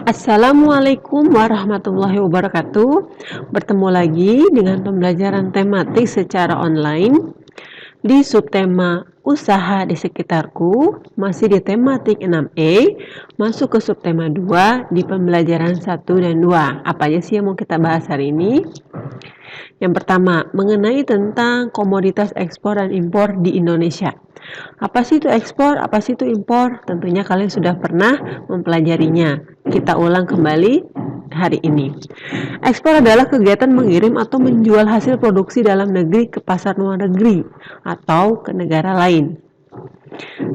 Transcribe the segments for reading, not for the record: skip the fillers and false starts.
Assalamualaikum warahmatullahi wabarakatuh. Bertemu lagi dengan pembelajaran tematik secara online di subtema usaha di sekitarku, masih di tematik 6E, masuk ke subtema 2 di pembelajaran 1 dan 2. Apa aja sih yang mau kita bahas hari ini? Yang pertama, mengenai tentang komoditas ekspor dan impor di Indonesia. Apa sih itu ekspor? Apa sih itu impor? Tentunya kalian sudah pernah mempelajarinya. Kita ulang kembali hari ini. Ekspor adalah kegiatan mengirim atau menjual hasil produksi dalam negeri ke pasar luar negeri atau ke negara lain.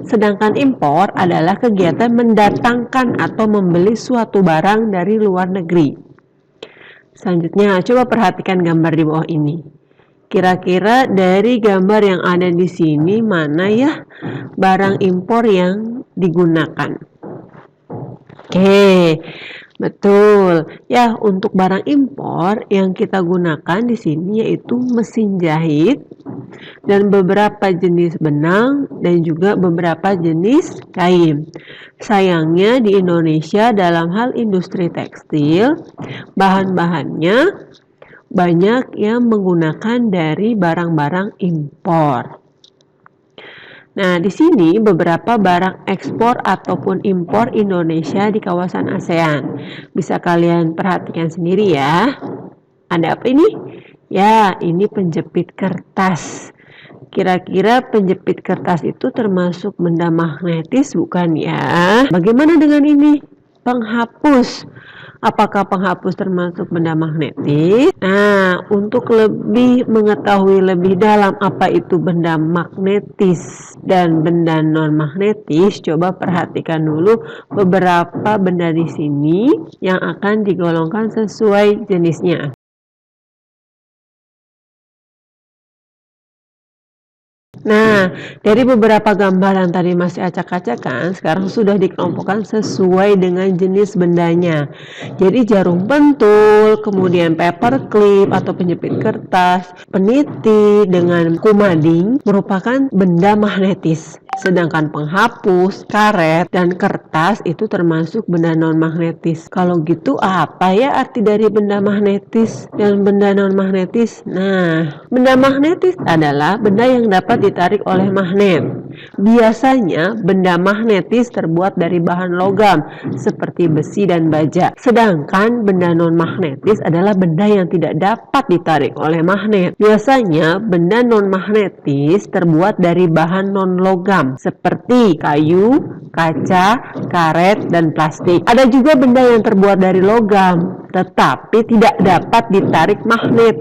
Sedangkan impor adalah kegiatan mendatangkan atau membeli suatu barang dari luar negeri. Selanjutnya, coba perhatikan gambar di bawah ini. Kira-kira dari gambar yang ada di sini mana ya barang impor yang digunakan? Oke, betul. Ya, untuk barang impor yang kita gunakan di sini yaitu mesin jahit dan beberapa jenis benang dan juga beberapa jenis kain. Sayangnya di Indonesia dalam hal industri tekstil, bahan-bahannya banyak yang menggunakan dari barang-barang impor. Nah, di sini beberapa barang ekspor ataupun impor Indonesia di kawasan ASEAN. Bisa kalian perhatikan sendiri ya. Ada apa ini? Ya, ini penjepit kertas. Kira-kira penjepit kertas itu termasuk benda magnetis bukan ya? Bagaimana dengan ini? Penghapus. Apakah penghapus termasuk benda magnetis? Nah, untuk lebih mengetahui lebih dalam apa itu benda magnetis dan benda non-magnetis, coba perhatikan dulu beberapa benda di sini yang akan digolongkan sesuai jenisnya. Nah, dari beberapa gambar yang tadi masih acak-acakan, sekarang sudah dikelompokkan sesuai dengan jenis bendanya. Jadi jarum pentul, kemudian paper clip atau penjepit kertas, peniti dengan kumading merupakan benda magnetis. Sedangkan penghapus, karet, dan kertas itu termasuk benda non-magnetis. Kalau gitu apa ya arti dari benda magnetis dan benda non-magnetis? Nah, benda magnetis adalah benda yang dapat ditarik oleh magnet. Biasanya benda magnetis terbuat dari bahan logam seperti besi dan baja. Sedangkan benda non-magnetis adalah benda yang tidak dapat ditarik oleh magnet. Biasanya benda non-magnetis terbuat dari bahan non-logam seperti kayu, kaca, karet, dan plastik. Ada juga benda yang terbuat dari logam tetapi tidak dapat ditarik magnet,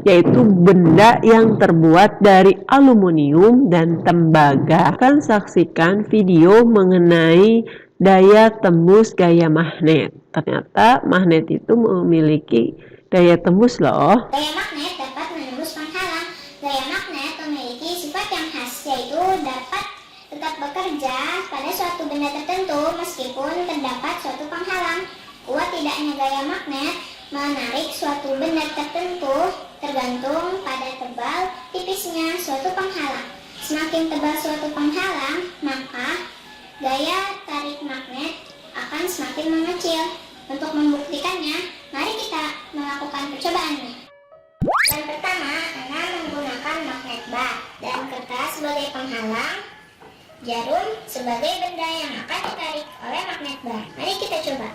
yaitu benda yang terbuat dari aluminium dan tembaga. Akan saksikan video mengenai daya tembus gaya magnet. Ternyata magnet itu memiliki daya tembus loh. Gaya magnet dapat menembus penghalang. Gaya magnet memiliki sifat yang khas, yaitu dapat tetap bekerja pada suatu benda tertentu meskipun terdapat suatu penghalang. Kuat tidaknya gaya magnet menarik suatu benda tertentu tergantung pada tebal tipisnya suatu penghalang. Semakin tebal suatu penghalang, maka gaya tarik magnet akan semakin mengecil. Untuk membuktikannya, mari kita melakukan percobaannya. Yang pertama, Anda menggunakan magnet bat dan kertas sebagai penghalang, jarum sebagai benda yang akan ditarik oleh magnet bat. Mari kita coba.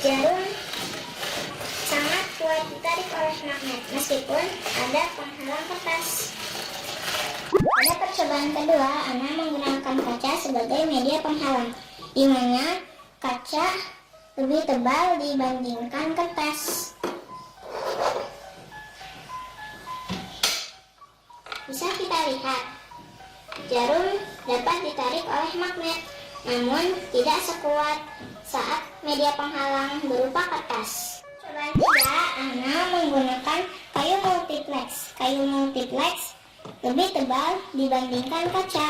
Jarum sangat kuat ditarik oleh magnet meskipun ada penghalang kertas. Pada percobaan kedua, Anda menggunakan kaca sebagai media penghalang, di mana kaca lebih tebal dibandingkan kertas. Bisa kita lihat, jarum dapat ditarik oleh magnet, namun tidak sekuat saat media penghalang berupa kertas. Cobaan 3, Anda menggunakan kayu multiplex. Kayu multiplex lebih tebal dibandingkan kaca.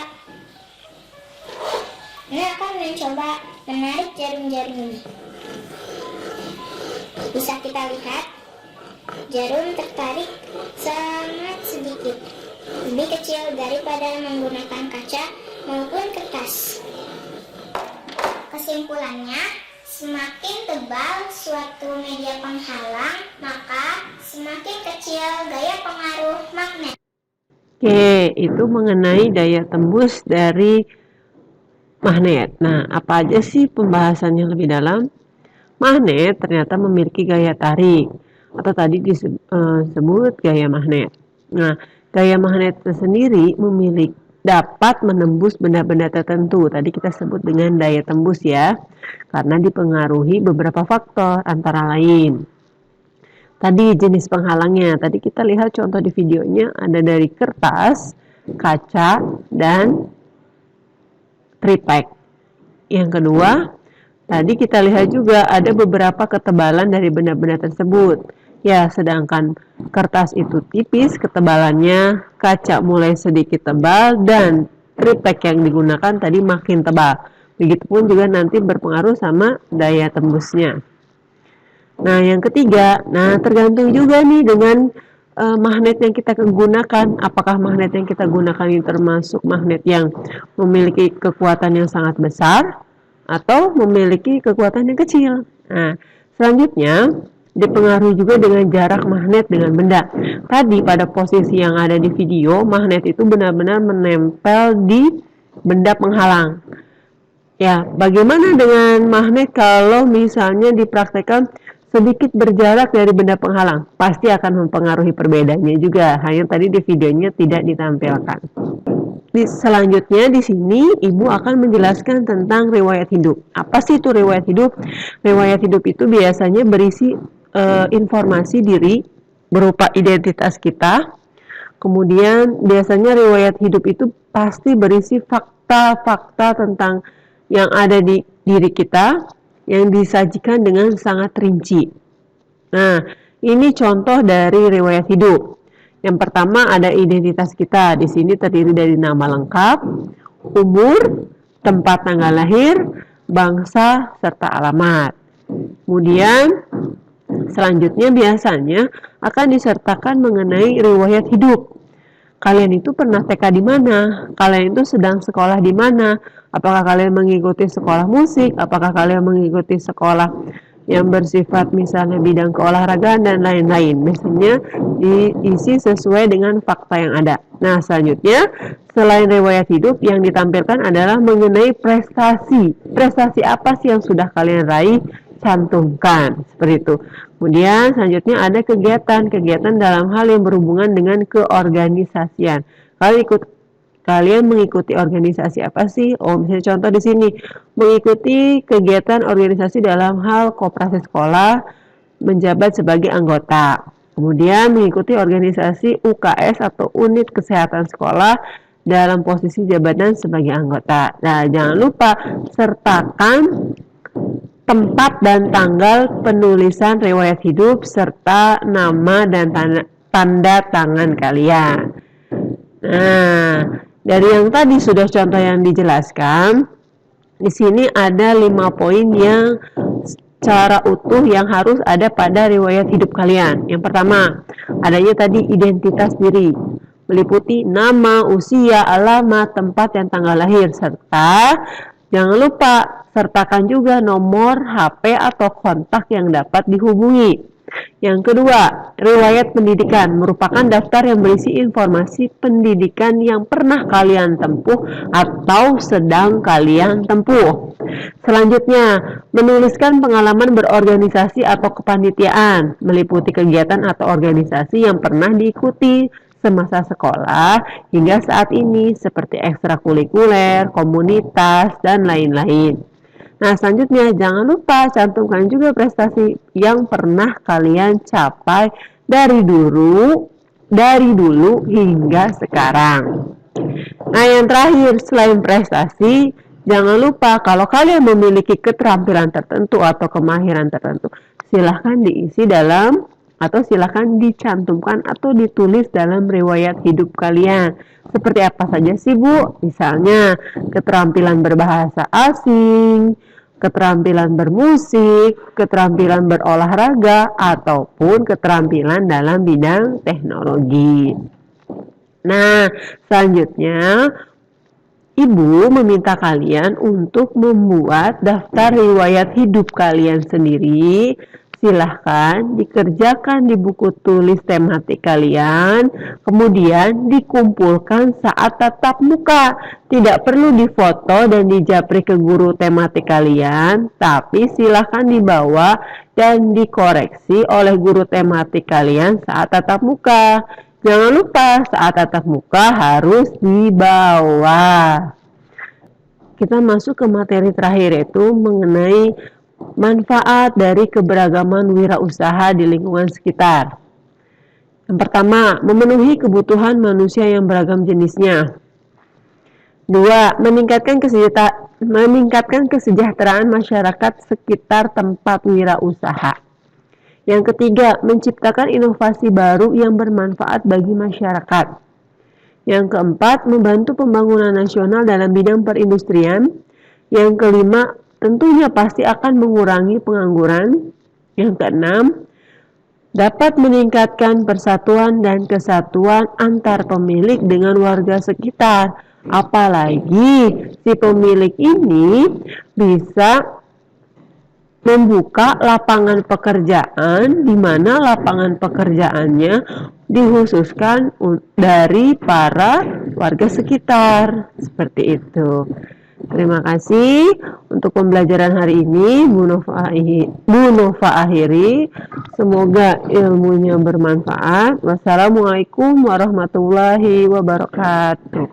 Anda akan mencoba menarik jarum-jarum ini. Bisa kita lihat, jarum tertarik sangat sedikit, lebih kecil daripada menggunakan kaca maupun kertas. Kesimpulannya, semakin tebal suatu media penghalang, maka semakin kecil gaya pengaruh magnet. Oke, itu mengenai daya tembus dari magnet. Nah, apa aja sih pembahasannya lebih dalam? Magnet ternyata memiliki gaya tarik, atau tadi disebut gaya magnet. Nah, gaya magnet sendiri dapat menembus benda-benda tertentu. Tadi kita sebut dengan daya tembus ya, karena dipengaruhi beberapa faktor, antara lain tadi jenis penghalangnya. Tadi kita lihat contoh di videonya ada dari kertas, kaca, dan triplek. Yang kedua, tadi kita lihat juga ada beberapa ketebalan dari benda-benda tersebut. Ya, sedangkan kertas itu tipis ketebalannya, kaca mulai sedikit tebal, dan triplek yang digunakan tadi makin tebal. Begitupun juga nanti berpengaruh sama daya tembusnya. Nah, yang ketiga, tergantung juga nih dengan magnet yang kita gunakan. Apakah magnet yang kita gunakan ini termasuk magnet yang memiliki kekuatan yang sangat besar atau memiliki kekuatan yang kecil. Nah, selanjutnya dipengaruhi juga dengan jarak magnet dengan benda. Tadi pada posisi yang ada di video, magnet itu benar-benar menempel di benda penghalang. Ya, bagaimana dengan magnet kalau misalnya dipraktekkan sedikit berjarak dari benda penghalang? Pasti akan mempengaruhi perbedaannya juga. Hanya tadi di videonya tidak ditampilkan. Selanjutnya di sini Ibu akan menjelaskan tentang riwayat hidup. Apa sih itu riwayat hidup? Riwayat hidup itu biasanya berisi informasi diri berupa identitas kita. Kemudian biasanya riwayat hidup itu pasti berisi fakta-fakta tentang yang ada di diri kita yang disajikan dengan sangat rinci. Nah, ini contoh dari riwayat hidup. Yang pertama ada identitas kita. Di sini terdiri dari nama lengkap, umur, tempat tanggal lahir, bangsa, serta alamat. Kemudian selanjutnya biasanya akan disertakan mengenai riwayat hidup. Kalian itu pernah TK di mana? Kalian itu sedang sekolah di mana? Apakah kalian mengikuti sekolah musik? Apakah kalian mengikuti sekolah yang bersifat misalnya bidang keolahragaan dan lain-lain? Biasanya diisi sesuai dengan fakta yang ada. Nah, selanjutnya selain riwayat hidup yang ditampilkan adalah mengenai prestasi. Prestasi apa sih yang sudah kalian raih? Cantumkan seperti itu. Kemudian selanjutnya ada kegiatan dalam hal yang berhubungan dengan keorganisasian. Kalian mengikuti organisasi apa sih? Oh, misalnya contoh di sini, mengikuti kegiatan organisasi dalam hal koperasi sekolah, menjabat sebagai anggota. Kemudian mengikuti organisasi UKS atau unit kesehatan sekolah dalam posisi jabatan sebagai anggota. Nah, jangan lupa sertakan tempat dan tanggal penulisan riwayat hidup serta nama dan tanda tangan kalian. Nah, dari yang tadi sudah contoh yang dijelaskan, di sini ada 5 poin yang secara utuh yang harus ada pada riwayat hidup kalian. Yang pertama, adanya tadi identitas diri, meliputi nama, usia, alamat, tempat, dan tanggal lahir, serta jangan lupa sertakan juga nomor HP atau kontak yang dapat dihubungi. Yang kedua, riwayat pendidikan merupakan daftar yang berisi informasi pendidikan yang pernah kalian tempuh atau sedang kalian tempuh. Selanjutnya, menuliskan pengalaman berorganisasi atau kepanitiaan, meliputi kegiatan atau organisasi yang pernah diikuti semasa sekolah hingga saat ini seperti ekstrakurikuler, komunitas, dan lain-lain. Nah, selanjutnya jangan lupa cantumkan juga prestasi yang pernah kalian capai dari dulu hingga sekarang. Nah, yang terakhir selain prestasi, jangan lupa kalau kalian memiliki keterampilan tertentu atau kemahiran tertentu, silahkan diisi dalam atau silahkan dicantumkan atau ditulis dalam riwayat hidup kalian. Seperti apa saja sih, Bu? Misalnya keterampilan berbahasa asing, keterampilan bermusik, keterampilan berolahraga, ataupun keterampilan dalam bidang teknologi. Nah, selanjutnya Ibu meminta kalian untuk membuat daftar riwayat hidup kalian sendiri. Silahkan dikerjakan di buku tulis tematik kalian, kemudian dikumpulkan saat tatap muka. Tidak perlu difoto dan dijapri ke guru tematik kalian, tapi silahkan dibawa dan dikoreksi oleh guru tematik kalian saat tatap muka. Jangan lupa saat tatap muka harus dibawa. Kita masuk ke materi terakhir, yaitu mengenai manfaat dari keberagaman wirausaha di lingkungan sekitar. Yang pertama, memenuhi kebutuhan manusia yang beragam jenisnya. 2. Meningkatkan kesejahteraan masyarakat sekitar tempat wirausaha. Yang ketiga, menciptakan inovasi baru yang bermanfaat bagi masyarakat. Yang keempat, membantu pembangunan nasional dalam bidang perindustrian. Yang kelima, tentunya pasti akan mengurangi pengangguran. Yang keenam, dapat meningkatkan persatuan dan kesatuan antar pemilik dengan warga sekitar. Apalagi si pemilik ini bisa membuka lapangan pekerjaan, di mana lapangan pekerjaannya dikhususkan dari para warga sekitar. Seperti itu. Terima kasih untuk pembelajaran hari ini. Bu Nova akhiri. Semoga ilmunya bermanfaat. Wassalamualaikum warahmatullahi wabarakatuh.